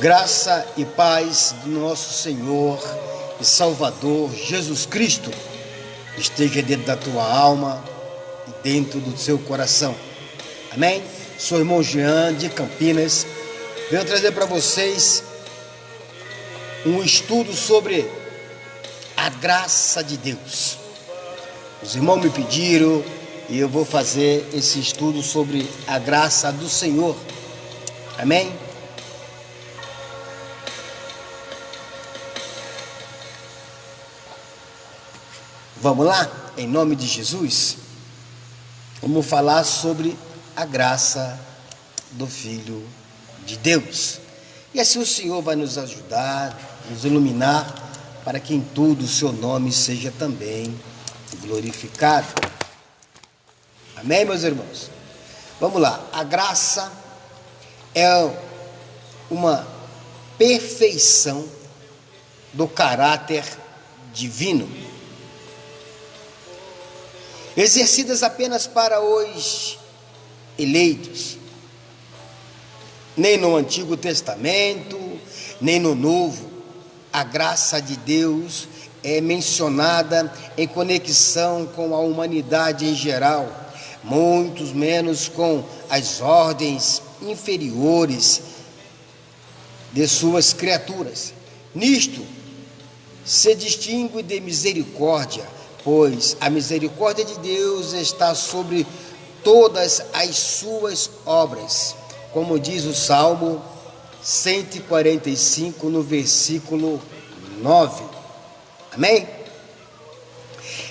Graça e paz do nosso Senhor e Salvador Jesus Cristo esteja dentro da tua alma e dentro do seu coração. Amém? Sou o irmão Jean de Campinas. Venho trazer para vocês um estudo sobre a graça de Deus. Os irmãos me pediram e eu vou fazer esse estudo sobre a graça do Senhor. Amém? Vamos lá? Em nome de Jesus, vamos falar sobre a graça do Filho de Deus. E assim o Senhor vai nos ajudar, nos iluminar, para que em tudo o seu nome seja também glorificado. Amém, meus irmãos? Vamos lá. A graça é uma perfeição do caráter divino, exercidas apenas para os eleitos. Nem no Antigo Testamento, nem no Novo, a graça de Deus é mencionada em conexão com a humanidade em geral, muito menos com as ordens inferiores de suas criaturas. Nisto se distingue de misericórdia, pois a misericórdia de Deus está sobre todas as suas obras, como diz o Salmo 145, no versículo 9. Amém?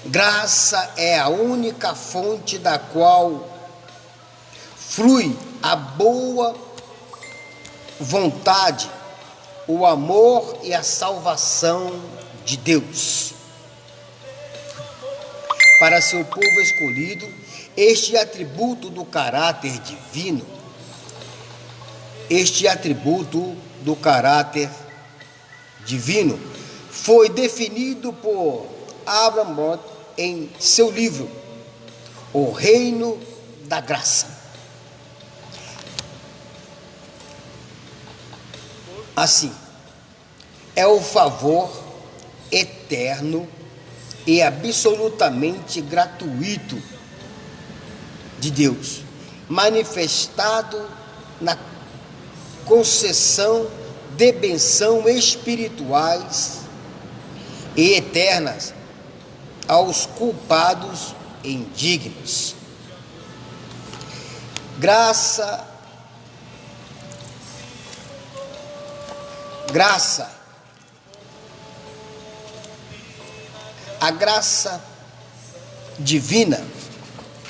Graça é a única fonte da qual flui a boa vontade, o amor e a salvação de Deus para seu povo escolhido. Este atributo do caráter divino, foi definido por Abraham Mott em seu livro O Reino da Graça. Assim, é o favor eterno e absolutamente gratuito de Deus, manifestado na concessão de bênçãos espirituais e eternas aos culpados e indignos. A graça divina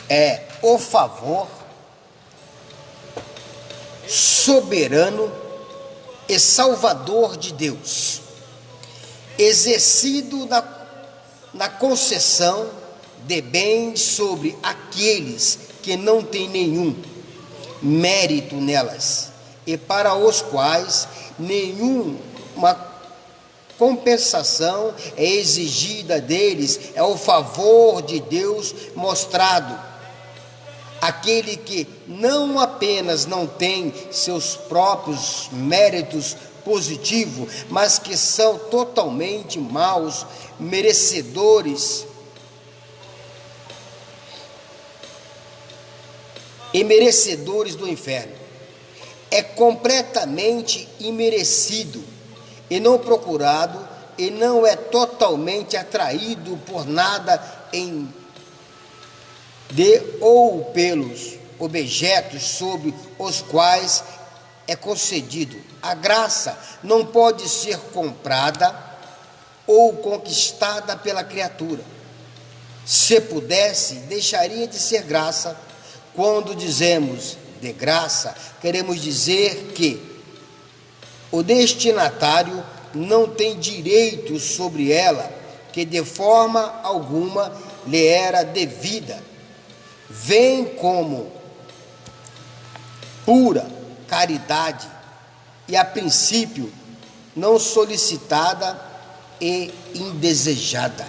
é o favor soberano e salvador de Deus, exercido na concessão de bens sobre aqueles que não têm nenhum mérito nelas e para os quais nenhuma compensação é exigida deles. É o favor de Deus mostrado àquele que não apenas não tem seus próprios méritos positivos, mas que são totalmente maus, merecedores do inferno. É completamente imerecido e não procurado, e não é totalmente atraído por nada ou pelos objetos sobre os quais é concedido. A graça não pode ser comprada ou conquistada pela criatura. Se pudesse, deixaria de ser graça. Quando dizemos de graça, queremos dizer que o destinatário não tem direito sobre ela, que de forma alguma lhe era devida. Vem como pura caridade e, a princípio, não solicitada e indesejada.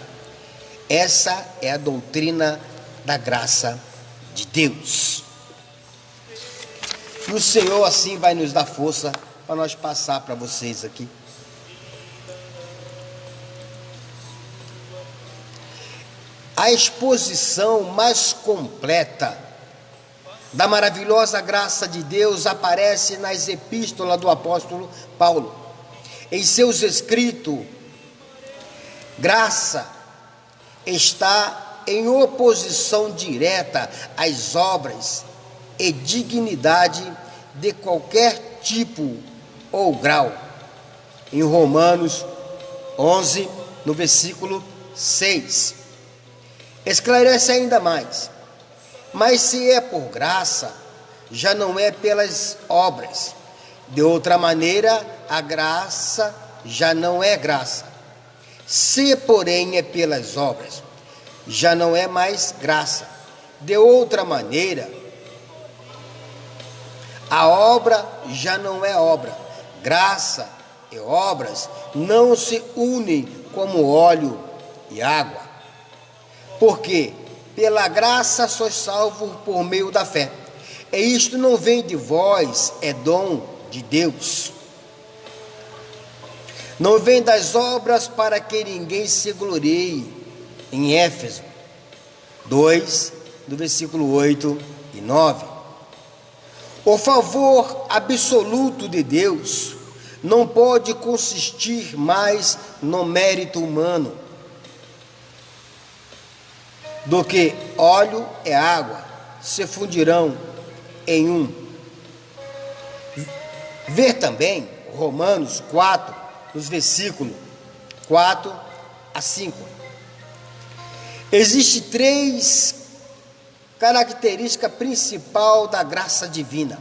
Essa é a doutrina da graça de Deus. Que o Senhor assim vai nos dar força para nós passar para vocês aqui. A exposição mais completa da maravilhosa graça de Deus aparece nas epístolas do apóstolo Paulo. Em seus escritos, graça está em oposição direta às obras e dignidade de qualquer tipo ou grau. Em Romanos 11, no versículo 6, esclarece ainda mais: mas se é por graça, já não é pelas obras. De outra maneira, a graça já não é graça. Se, porém, é pelas obras, já não é mais graça. De outra maneira, a obra já não é obra. Graça e obras não se unem como óleo e água. Porque pela graça sois salvos por meio da fé. E isto não vem de vós, é dom de Deus. Não vem das obras para que ninguém se glorie. Em Éfeso 2, do versículo 8 e 9. O favor absoluto de Deus não pode consistir mais no mérito humano do que óleo e água se fundirão em um. Ver também Romanos 4, nos versículos 4 a 5. Existem 3 características principais da graça divina.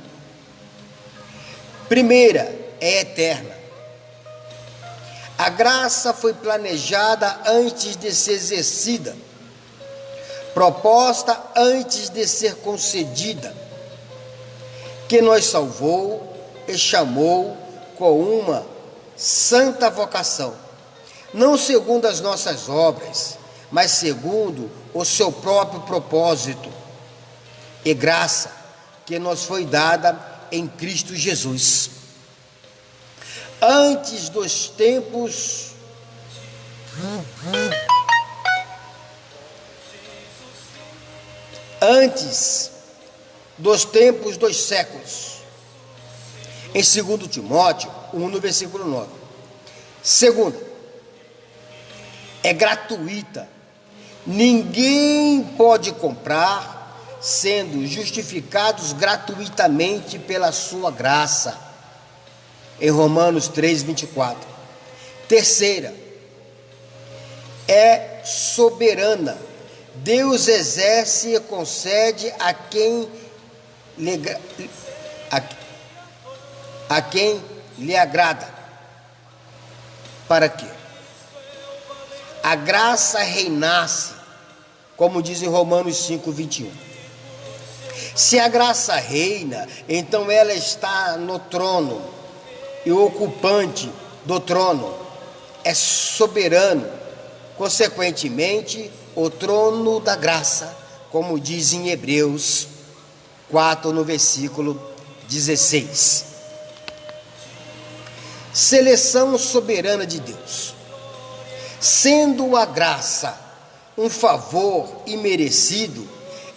Primeira, é eterna. A graça foi planejada antes de ser exercida, proposta antes de ser concedida, que nos salvou e chamou com uma santa vocação, não segundo as nossas obras, mas segundo o seu próprio propósito e graça que nos foi dada em Cristo Jesus. Antes dos tempos dos séculos. Em 2 Timóteo 1, no versículo 9. Segunda, é gratuita. Ninguém pode comprar, sendo justificados gratuitamente pela sua graça. Em Romanos 3, 24. Terceira, é soberana. Deus exerce e concede a quem lhe agrada. Para quê? A graça reinasse, como diz em Romanos 5, 21. Se a graça reina, então ela está no trono, e o ocupante do trono é soberano, consequentemente, o trono da graça, como diz em Hebreus 4, no versículo 16. Seleção soberana de Deus. Sendo a graça um favor imerecido,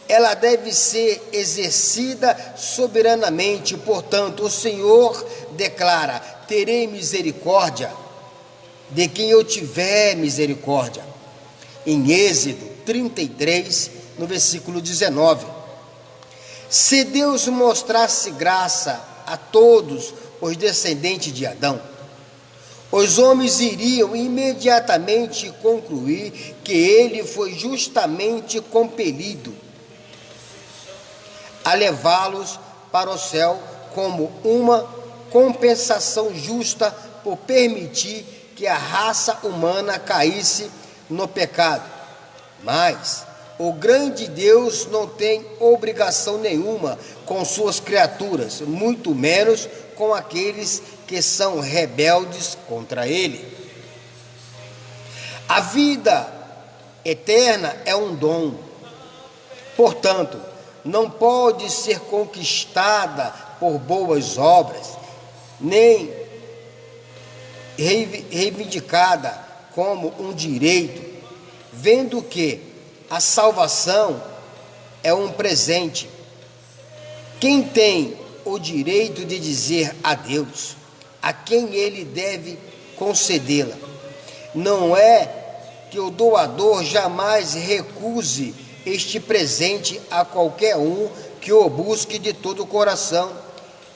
ela deve ser exercida soberanamente. Portanto, o Senhor declara: terei misericórdia de quem eu tiver misericórdia. Em Êxodo 33, no versículo 19. Se Deus mostrasse graça a todos os descendentes de Adão, os homens iriam imediatamente concluir que ele foi justamente compelido a levá-los para o céu como uma compensação justa por permitir que a raça humana caísse no pecado. Mas o grande Deus não tem obrigação nenhuma com suas criaturas, muito menos com aqueles que são rebeldes contra ele. A vida eterna é um dom, portanto, não pode ser conquistada por boas obras, nem reivindicada como um direito, vendo que a salvação é um presente. Quem tem o direito de dizer a Deus a quem ele deve concedê-la? Não é que o doador jamais recuse este presente a qualquer um que o busque de todo o coração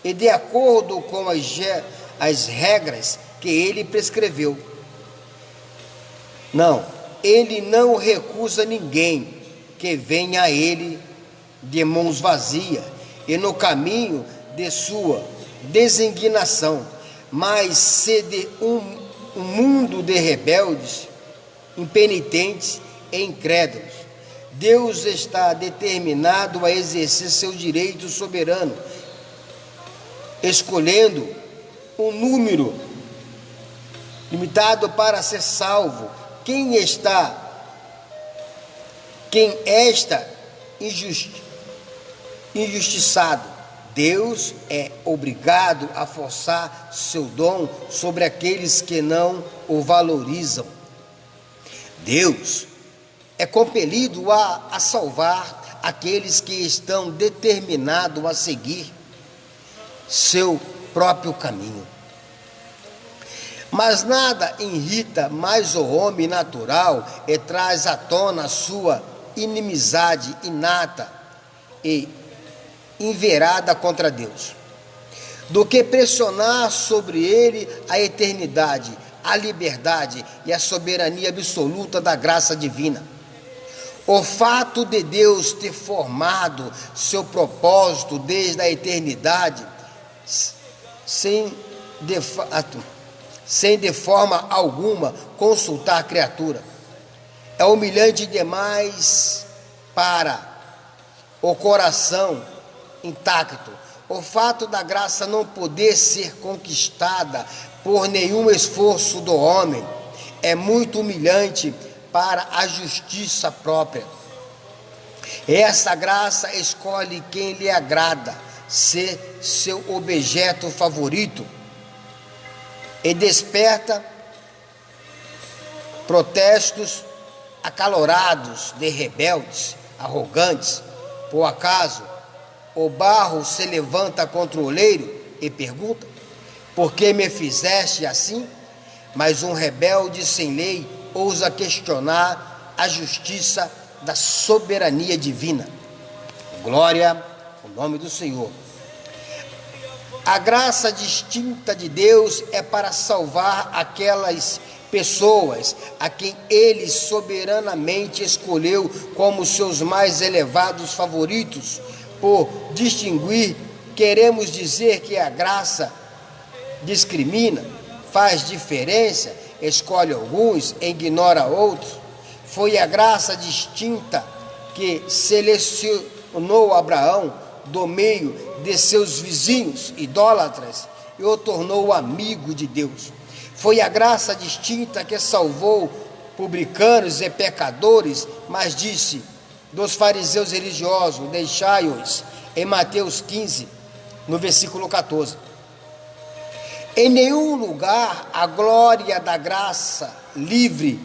e de acordo com as regras que ele prescreveu. Não, ele não recusa ninguém que venha a ele de mãos vazias e no caminho de sua designação, mas se de um mundo de rebeldes, impenitentes e incrédulos, Deus está determinado a exercer seu direito soberano, escolhendo um número limitado para ser salvo. Quem está injustiçado, Deus é obrigado a forçar seu dom sobre aqueles que não o valorizam. Deus é compelido a salvar aqueles que estão determinados a seguir seu próprio caminho. Mas nada irrita mais o homem natural e traz à tona sua inimizade inata e inverada contra Deus, do que pressionar sobre ele a eternidade, a liberdade e a soberania absoluta da graça divina. O fato de Deus ter formado seu propósito desde a eternidade, sem de forma alguma consultar a criatura, é humilhante demais para o coração intacto. O fato da graça não poder ser conquistada por nenhum esforço do homem é muito humilhante para a justiça própria. Essa graça escolhe quem lhe agrada ser seu objeto favorito e desperta protestos acalorados de rebeldes, arrogantes. Por acaso o barro se levanta contra o oleiro e pergunta: por que me fizeste assim? Mas um rebelde sem lei ousa questionar a justiça da soberania divina. Glória ao nome do Senhor. A graça distinta de Deus é para salvar aquelas pessoas a quem Ele soberanamente escolheu como seus mais elevados favoritos. Por distinguir, queremos dizer que a graça discrimina, faz diferença, escolhe alguns, ignora outros. Foi a graça distinta que selecionou Abraão do meio de seus vizinhos idólatras e o tornou amigo de Deus. Foi a graça distinta que salvou publicanos e pecadores, mas disse dos fariseus religiosos: deixai-os, em Mateus 15, no versículo 14. Em nenhum lugar a glória da graça livre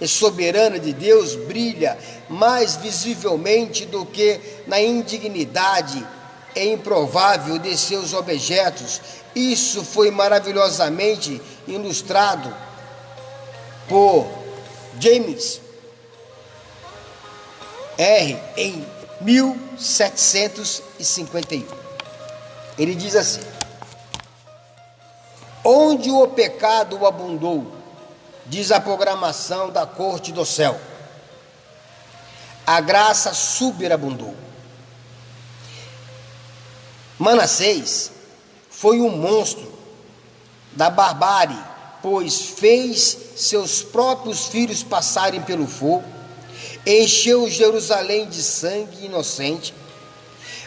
e soberana de Deus brilha mais visivelmente do que na indignidade e improvável de seus objetos. Isso foi maravilhosamente ilustrado por James R. em 1751. Ele diz assim: onde o pecado abundou, diz a programação da corte do céu, a graça superabundou. Manassés foi um monstro da barbárie, pois fez seus próprios filhos passarem pelo fogo, encheu Jerusalém de sangue inocente.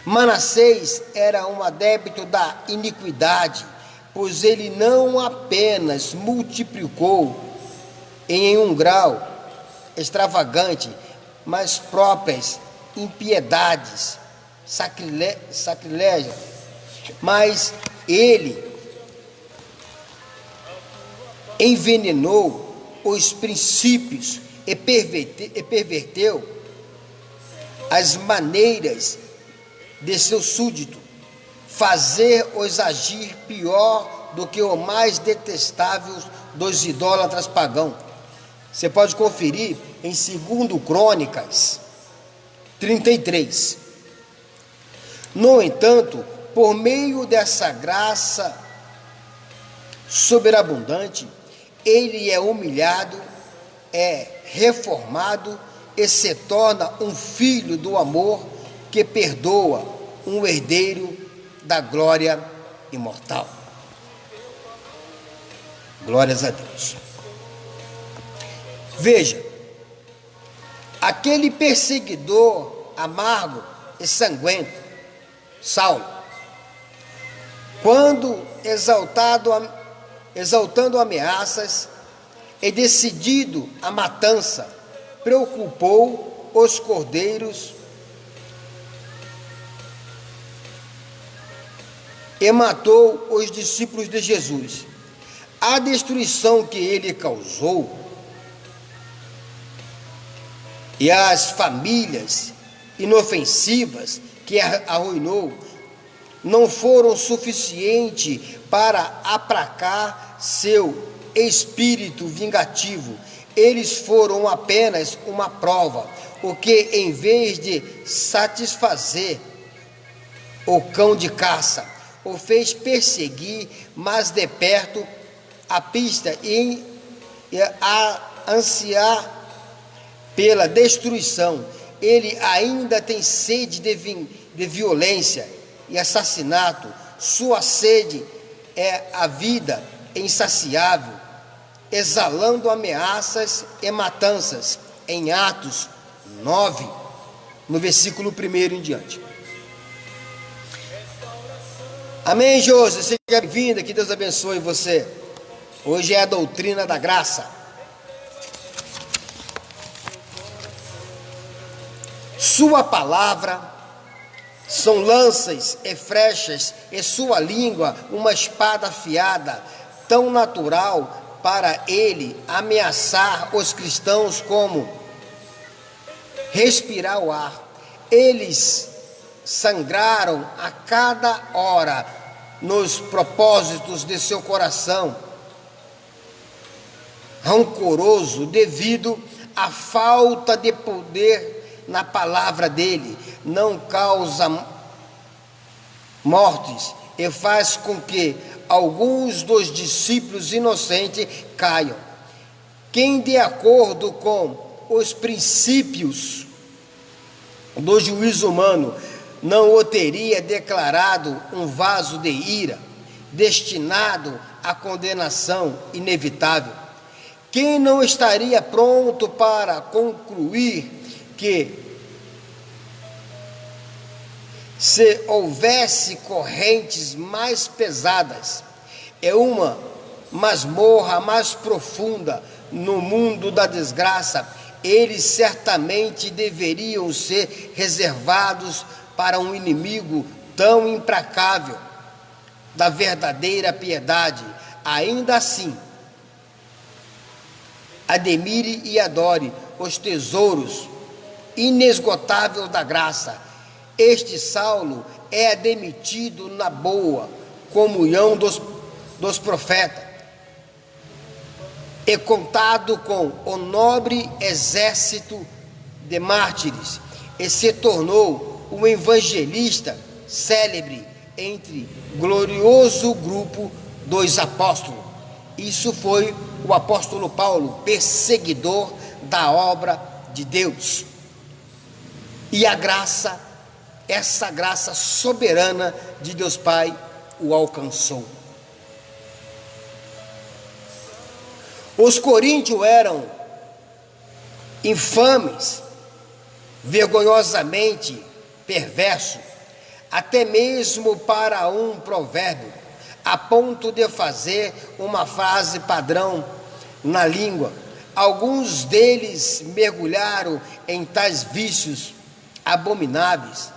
Manassés era um adepto da iniquidade, pois ele não apenas multiplicou em um grau extravagante, mas próprias impiedades, sacrilégio, mas ele envenenou os princípios e perverteu as maneiras de seu súdito, fazer-os agir pior do que o mais detestável dos idólatras pagãos. Você pode conferir em 2 Crônicas 33. No entanto, por meio dessa graça sobreabundante, ele é humilhado, é reformado e se torna um filho do amor que perdoa, um herdeiro da glória imortal. Glórias a Deus. Veja, aquele perseguidor amargo e sanguento, Saulo, quando exaltando ameaças e decidido a matança, preocupou os cordeiros e matou os discípulos de Jesus. A destruição que ele causou e as famílias inofensivas que arruinou não foram suficientes para aplacar seu espírito vingativo. Eles foram apenas uma prova, o que, em vez de satisfazer o cão de caça, o fez perseguir mais de perto a pista e a ansiar pela destruição. Ele ainda tem sede de violência e assassinato. Sua sede é a vida insaciável, exalando ameaças e matanças, em Atos 9, no versículo 1 em diante. Amém, Josi? Seja bem-vinda, que Deus abençoe você. Hoje é a doutrina da graça. Sua palavra são lanças e flechas, e sua língua uma espada afiada, tão natural para ele ameaçar os cristãos como respirar o ar. Eles sangraram a cada hora nos propósitos de seu coração rancoroso devido à falta de poder na palavra dele. Não causa mortes e faz com que alguns dos discípulos inocentes caiam. Quem, de acordo com os princípios do juízo humano, não o teria declarado um vaso de ira, destinado à condenação inevitável? Quem não estaria pronto para concluir que, se houvesse correntes mais pesadas e uma masmorra mais profunda no mundo da desgraça, eles certamente deveriam ser reservados para um inimigo tão implacável da verdadeira piedade? Ainda assim, admire e adore os tesouros inesgotáveis da graça. Este Saulo é admitido na boa comunhão dos profetas e contado com o nobre exército de mártires, e se tornou um evangelista célebre entre glorioso grupo dos apóstolos. Isso foi o apóstolo Paulo, perseguidor da obra de Deus. E a graça, essa graça soberana de Deus Pai, o alcançou. Os coríntios eram infames, vergonhosamente perversos, até mesmo para um provérbio, a ponto de fazer uma frase padrão na língua. Alguns deles mergulharam em tais vícios abomináveis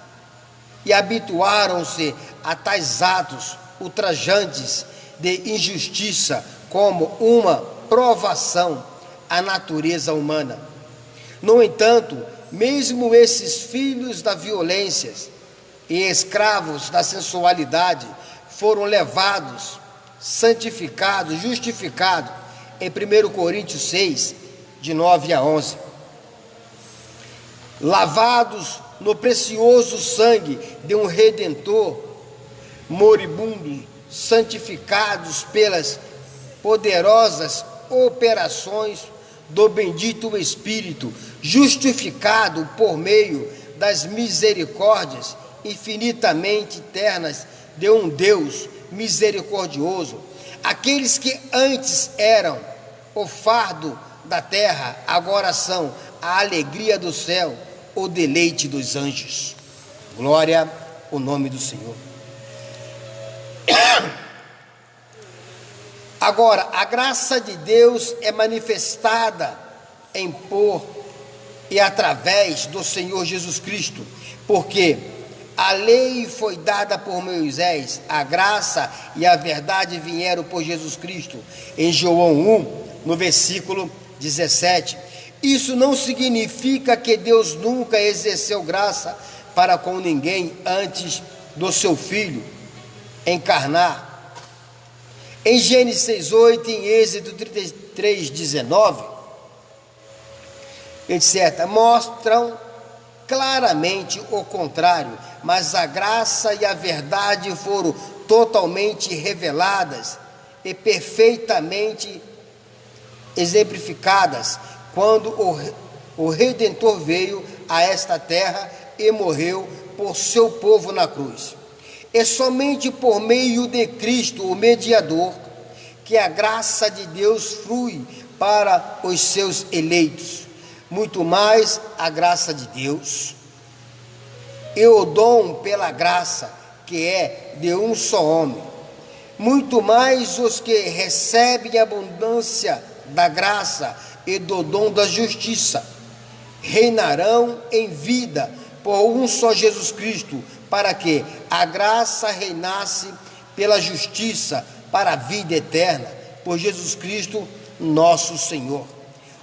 e habituaram-se a tais atos ultrajantes de injustiça, como uma provação à natureza humana. No entanto, mesmo esses filhos da violência e escravos da sensualidade foram levados, santificados, justificados, em 1 Coríntios 6, de 9 a 11. Lavados no precioso sangue de um Redentor, moribundos, santificados pelas poderosas operações do bendito Espírito, justificado por meio das misericórdias infinitamente eternas de um Deus misericordioso. Aqueles que antes eram o fardo da terra, agora são a alegria do céu, o deleite dos anjos. Glória ao nome do Senhor. Agora, a graça de Deus é manifestada em por e através do Senhor Jesus Cristo, porque a lei foi dada por Moisés, a graça e a verdade vieram por Jesus Cristo. Em João 1, no versículo 17. Isso não significa que Deus nunca exerceu graça para com ninguém antes do seu Filho encarnar. Em Gênesis 8, em Êxodo 33, 19, etc., mostram claramente o contrário, mas a graça e a verdade foram totalmente reveladas e perfeitamente exemplificadas quando o Redentor veio a esta terra e morreu por seu povo na cruz. É somente por meio de Cristo, o mediador, que a graça de Deus flui para os seus eleitos. Muito mais a graça de Deus e o dom pela graça, que é de um só homem. Muito mais os que recebem a abundância da graça e do dom da justiça reinarão em vida por um só Jesus Cristo, para que a graça reinasse pela justiça para a vida eterna, por Jesus Cristo nosso Senhor.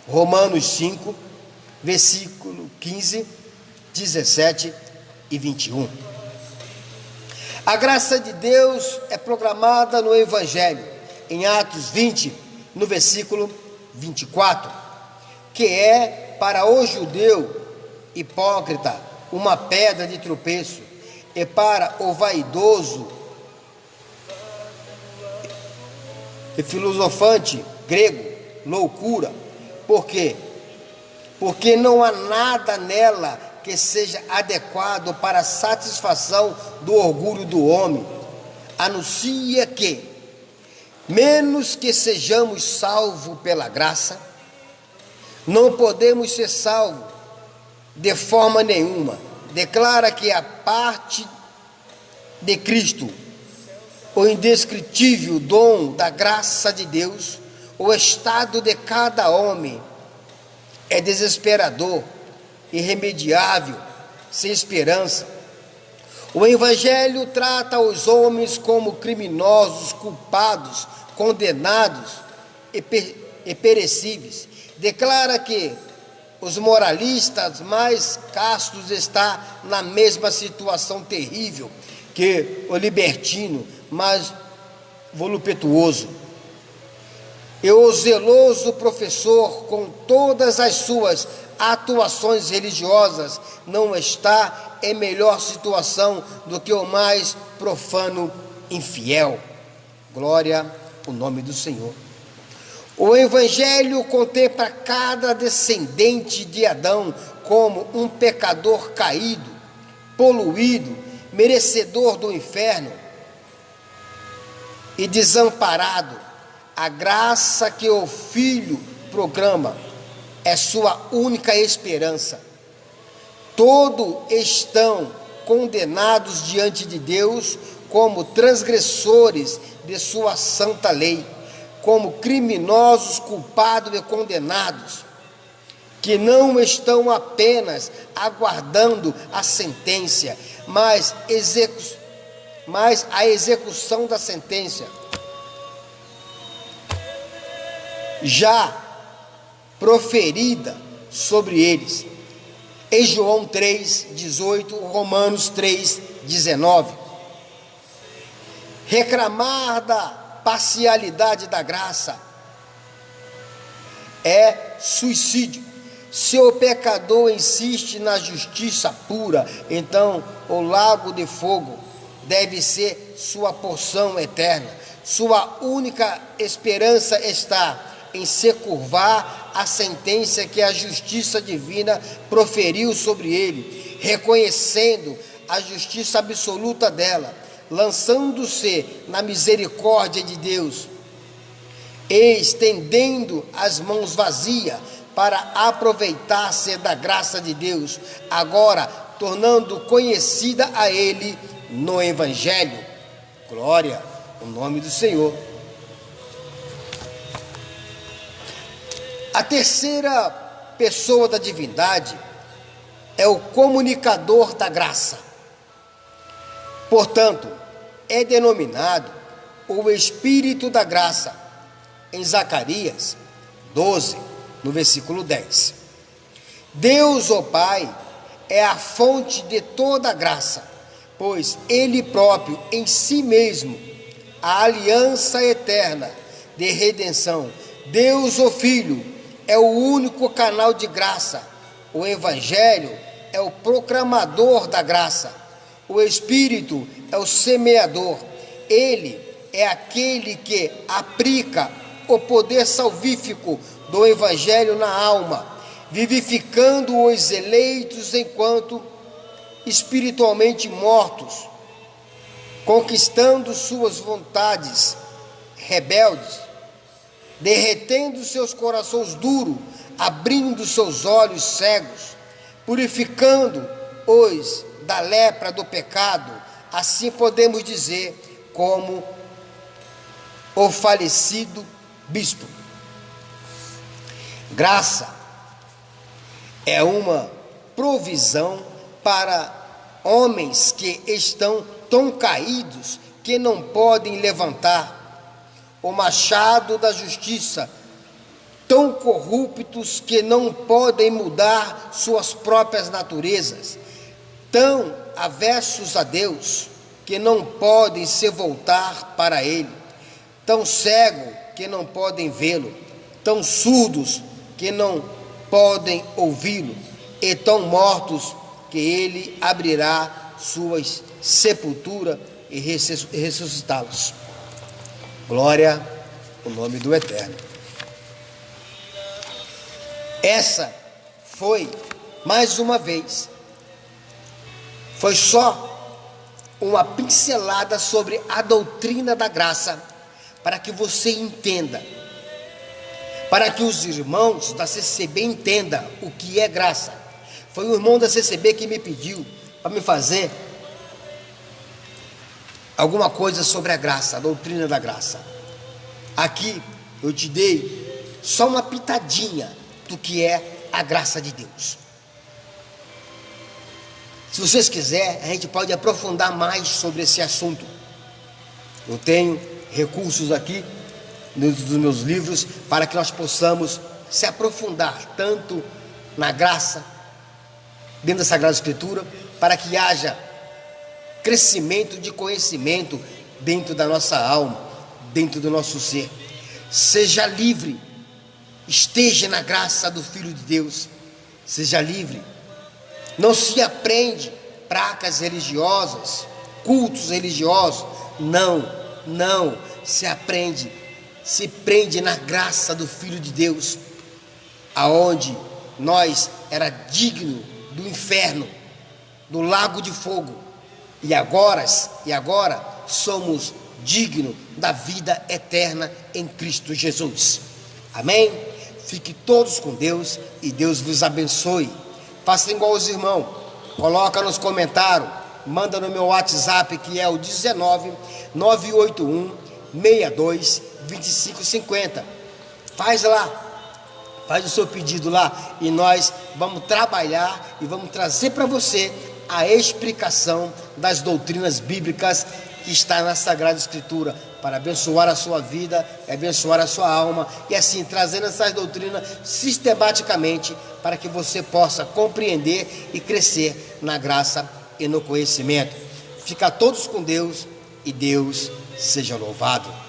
Romanos 5, versículo 15, 17 e 21. A graça de Deus é proclamada no Evangelho, em Atos 20, no versículo 24, que é para o judeu hipócrita uma pedra de tropeço, e para o vaidoso e filosofante grego, loucura. Por quê? Porque não há nada nela que seja adequado para a satisfação do orgulho do homem. Anuncia que, menos que sejamos salvos pela graça, não podemos ser salvos de forma nenhuma. Declara que a parte de Cristo, o indescritível dom da graça de Deus, o estado de cada homem é desesperador, irremediável, sem esperança. O Evangelho trata os homens como criminosos, culpados, condenados e perecíveis. Declara que os moralistas mais castos estão na mesma situação terrível que o libertino mais voluptuoso. E o zeloso professor, com todas as suas atuações religiosas, não está em melhor situação do que o mais profano infiel. Glória ao nome do Senhor. O Evangelho contempla cada descendente de Adão como um pecador caído, poluído, merecedor do inferno e desamparado. A graça que o Filho proclama é sua única esperança. Todos estão condenados diante de Deus como transgressores de sua santa lei, como criminosos, culpados e condenados, que não estão apenas aguardando a sentença, mas a execução da sentença. já proferida sobre eles. Em João 3,18, Romanos 3,19. Reclamar da parcialidade da graça é suicídio. Se o pecador insiste na justiça pura, então o lago de fogo deve ser sua porção eterna. Sua única esperança está em se curvar à sentença que a justiça divina proferiu sobre ele, reconhecendo a justiça absoluta dela, lançando-se na misericórdia de Deus e estendendo as mãos vazias para aproveitar-se da graça de Deus, agora tornando conhecida a ele no Evangelho. Glória ao nome do Senhor. A terceira pessoa da divindade é o comunicador da graça. Portanto, é denominado o Espírito da graça em Zacarias 12, no versículo 10. Deus, o Pai, é a fonte de toda a graça, pois Ele próprio, em si mesmo, a aliança eterna de redenção. Deus, o Filho, é o único canal de graça. O Evangelho é o proclamador da graça. O Espírito é o semeador. Ele é aquele que aplica o poder salvífico do Evangelho na alma, vivificando os eleitos enquanto espiritualmente mortos, conquistando suas vontades rebeldes, derretendo seus corações duros, abrindo seus olhos cegos, purificando-os da lepra do pecado. Assim podemos dizer, como o falecido bispo. Graça é uma provisão para homens que estão tão caídos que não podem levantar o machado da justiça, tão corruptos que não podem mudar suas próprias naturezas, tão avessos a Deus que não podem se voltar para Ele, tão cegos que não podem vê-lo, tão surdos que não podem ouvi-lo, e tão mortos que Ele abrirá suas sepulturas e ressuscitá-los. Glória ao nome do Eterno. Essa foi, mais uma vez, foi só uma pincelada sobre a doutrina da graça, para que você entenda, para que os irmãos da CCB entendam o que é graça. Foi o irmão da CCB que me pediu para me fazer alguma coisa sobre a graça, a doutrina da graça. Aqui eu te dei só uma pitadinha do que é a graça de Deus. Se vocês quiserem, a gente pode aprofundar mais sobre esse assunto. Eu tenho recursos aqui dos meus livros para que nós possamos se aprofundar tanto na graça, dentro da Sagrada Escritura, para que haja crescimento de conhecimento dentro da nossa alma, dentro do nosso ser. Seja livre, esteja na graça do Filho de Deus, seja livre. Não se aprende práticas religiosas, cultos religiosos, não, se aprende, se prende na graça do Filho de Deus, aonde nós era digno do inferno, do lago de fogo, e agora somos dignos da vida eterna em Cristo Jesus. Amém? Fiquem todos com Deus e Deus vos abençoe. Faça igual os irmãos, coloca nos comentários, manda no meu WhatsApp, que é o 19 981 62 25 50. Faz lá, faz o seu pedido lá, e nós vamos trabalhar e vamos trazer para você a explicação das doutrinas bíblicas que está na Sagrada Escritura, para abençoar a sua vida, abençoar a sua alma, e assim trazendo essas doutrinas sistematicamente, para que você possa compreender e crescer na graça e no conhecimento. Fica todos com Deus, e Deus seja louvado.